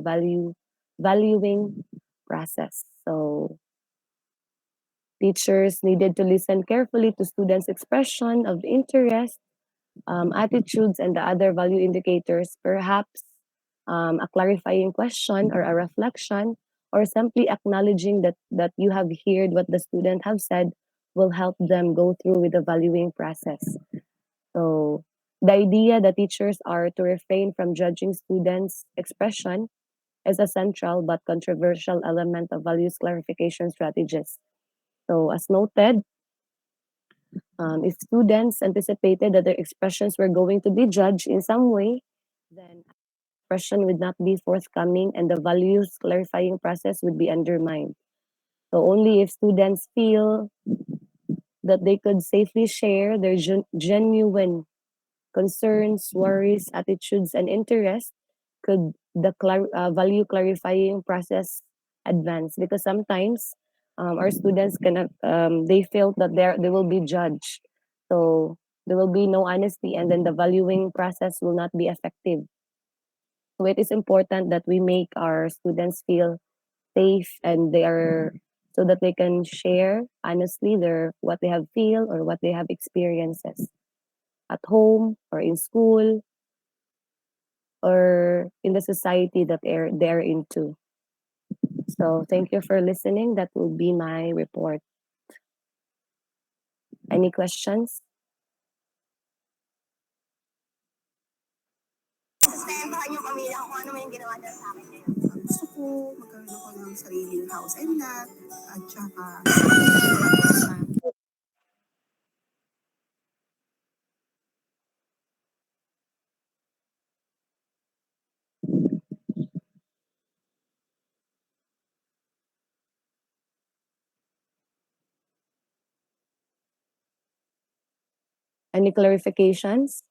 value valuing process. So teachers needed to listen carefully to students' expression of interest, attitudes, and the other value indicators. Perhaps a clarifying question or a reflection, or simply acknowledging that you have heard what the student have said will help them go through with the valuing process. So the idea that teachers are to refrain from judging students' expression is a central but controversial element of values clarification strategies. So as noted, if students anticipated that their expressions were going to be judged in some way, then expression would not be forthcoming and the values clarifying process would be undermined. So only if students feel that they could safely share their genuine concerns, worries, attitudes, and interests could the value clarifying process advance. Because sometimes our students cannot, they feel that they will be judged. So there will be no honesty, and then the valuing process will not be effective. So it is important that we make our students feel safe and they are so that they can share honestly their what they have feel or what they have experiences at home or in school or in the society that they're into. So thank you for listening. That will be my report. Any questions? Sustentuhan yung pamilya ko kung ano man yung ginawa nila sa akin ngayon. Gusto ko magkaroon ako ng sariling house and lot at saka Any clarifications?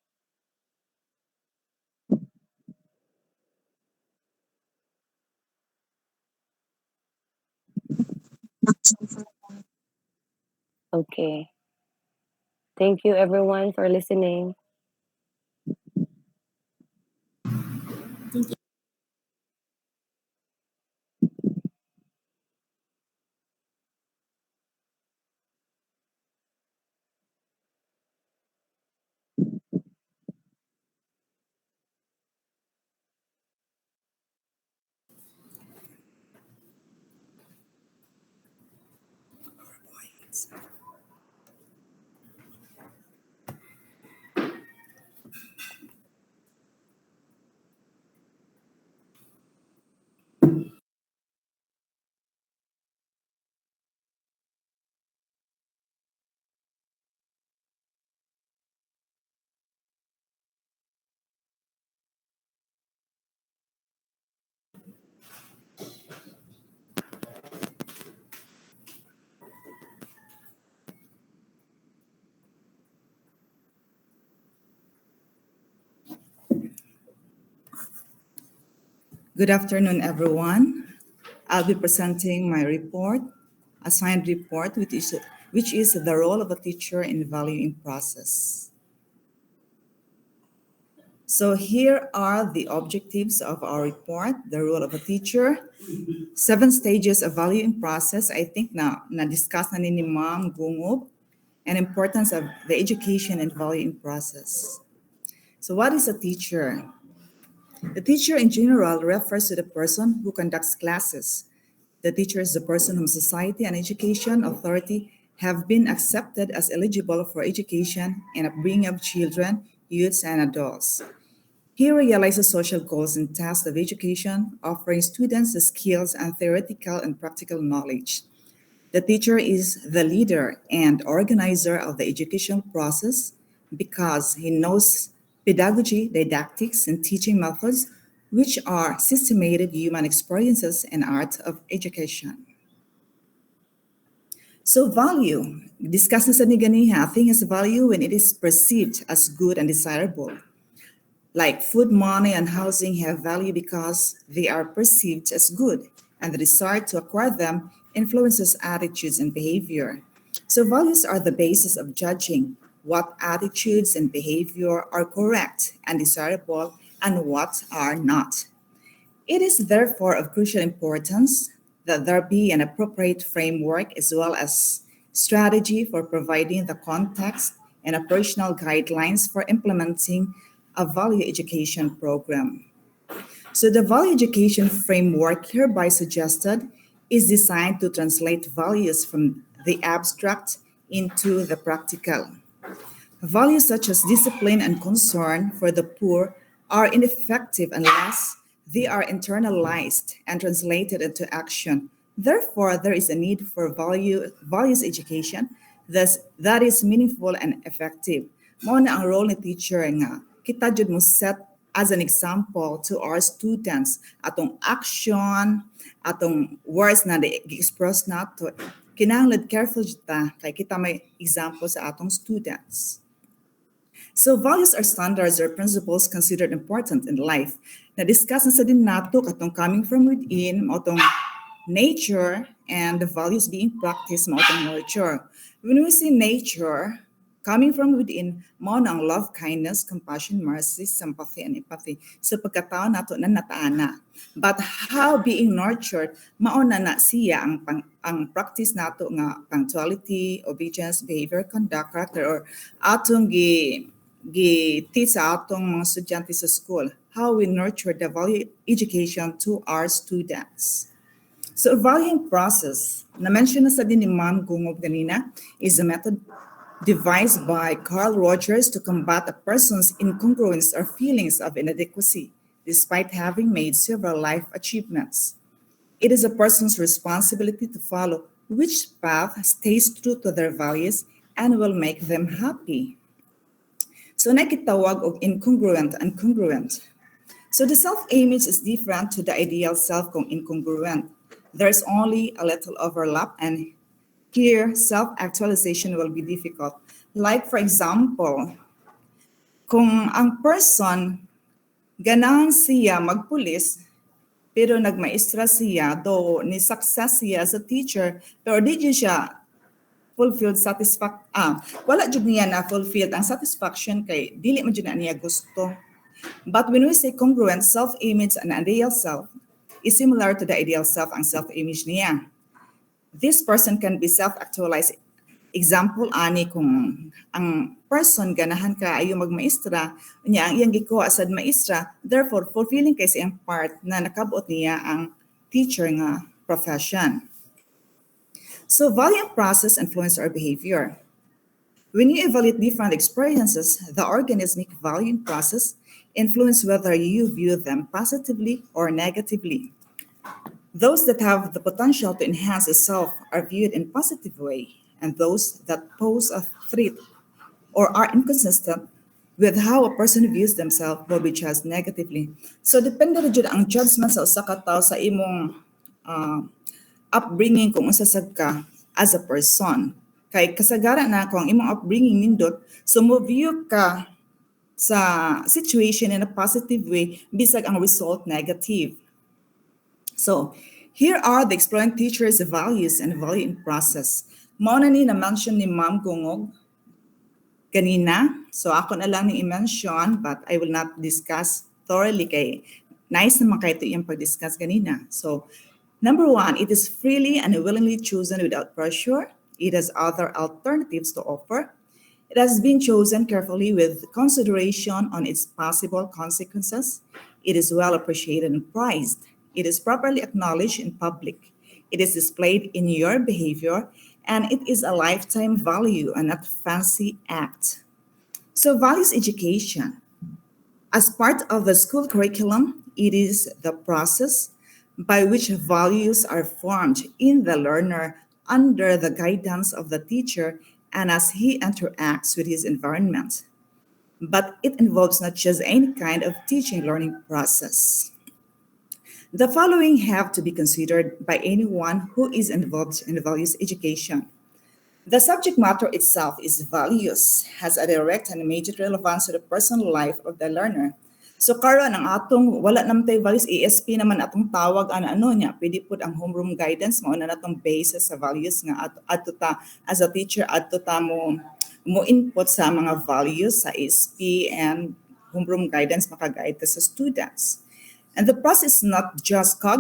Okay. Thank you everyone for listening. Good afternoon, everyone. I'll be presenting my report, assigned report, which is the role of a teacher in valuing process. So here are the objectives of our report, the role of a teacher, 7 stages of valuing process. I think na-discuss na ni Ma'am Gungob, and importance of the education and valuing process. So what is a teacher? The teacher in general refers to the person who conducts classes. The teacher is the person whom society and education authority have been accepted as eligible for education and upbringing of children, youths, and adults. He realizes social goals and tasks of education, offering students the skills and theoretical and practical knowledge. The teacher is the leader and organizer of the educational process because he knows pedagogy, didactics, and teaching methods, which are systemated human experiences and art of education. So value, discussing sa ni ganiha, thing has value when it is perceived as good and desirable. Like food, money, and housing have value because they are perceived as good, and the desire to acquire them influences attitudes and behavior. So, values are the basis of judging what attitudes and behavior are correct and desirable and what are not. It is therefore of crucial importance that there be an appropriate framework as well as strategy for providing the context and operational guidelines for implementing a value education program. So the value education framework hereby suggested is designed to translate values from the abstract into the practical. Values such as discipline and concern for the poor are ineffective unless they are internalized and translated into action. Therefore, there is a need for values education that is meaningful and effective. Mao na ang role ni teacher nga kita jud mo set as an example to our students atong action, atong words na express nato kinahanglan careful jud ta kay kita may example sa atong students. So values are standards or principles considered important in life. Na-discuss na sa din nato katong coming from within, mautong nature, and the values being practiced, mautong nurture. When we say nature, coming from within, mao na ang love, kindness, compassion, mercy, sympathy, and empathy. So pagkatao nato na nataana. But how being nurtured, mao na siya ang practice nato nga punctuality, obedience, behavior, conduct, character, or atong teach sa atong mga estudyante sa school, how we nurture the value education to our students. So valuing process, na-mention na sa din ni Ma'am Gungob kanina, is a method devised by Carl Rogers to combat a person's incongruence or feelings of inadequacy, despite having made several life achievements. It is a person's responsibility to follow which path stays true to their values and will make them happy. So nakitawag og incongruent and congruent. So the self-image is different to the ideal self kung incongruent. There's only a little overlap and here self-actualization will be difficult. Like for example, kung ang person ganahan siya magpulis pero nagmaestra siya, though ni success siya as a teacher, pero di siya fulfilled wala jud niya na fulfilled ang satisfaction kay dili man jud na niya gusto. But when we say congruent, self-image and ideal self is similar to the ideal self ang self-image niya. This person can be self-actualized. Example ani kung ang person ganahan ka ayo magmaestra niya ang iyang gikuha sad maestra, therefore fulfilling kay sa iyang part na nakabuot niya ang teacher nga profession. So valuing process influence our behavior. When you evaluate different experiences, the organismic valuing process influence whether you view them positively or negatively. Those that have the potential to enhance a self are viewed in a positive way, and those that pose a threat or are inconsistent with how a person views themselves will be judged negatively. So depende rin jud ang judgment sa usa ka tawo sa imong upbringing kung usasag ka as a person. Kay kasagaran na kung imong upbringing nindot, so mo view ka sa situation in a positive way, bisag ang result negative. So, here are the exploring teachers' values and valuing process. Mao na ni na-mention ni Ma'am Gungog kanina. So, ako na lang ni i-mention, but I will not discuss thoroughly kay nice naman kayo ito yung pag-discuss kanina. So, number 1, it is freely and willingly chosen without pressure. It has other alternatives to offer. It has been chosen carefully with consideration on its possible consequences. It is well appreciated and prized. It is properly acknowledged in public. It is displayed in your behavior, and it is a lifetime value and not a fancy act. So, values education. As part of the school curriculum, it is the process by which values are formed in the learner under the guidance of the teacher and as he interacts with his environment. But it involves not just any kind of teaching learning process. The following have to be considered by anyone who is involved in values education. The subject matter itself is values, has a direct and immediate relevance to the personal life of the learner. So karon ang atong wala naman tayo values ESP naman atong tawag ano niya pwede pud ang homeroom guidance mao na natong basis sa values nga adto ta as a teacher adto ta mo input sa mga values sa ESP and homeroom guidance maka-guide ta sa students. And the process is not just cognitive.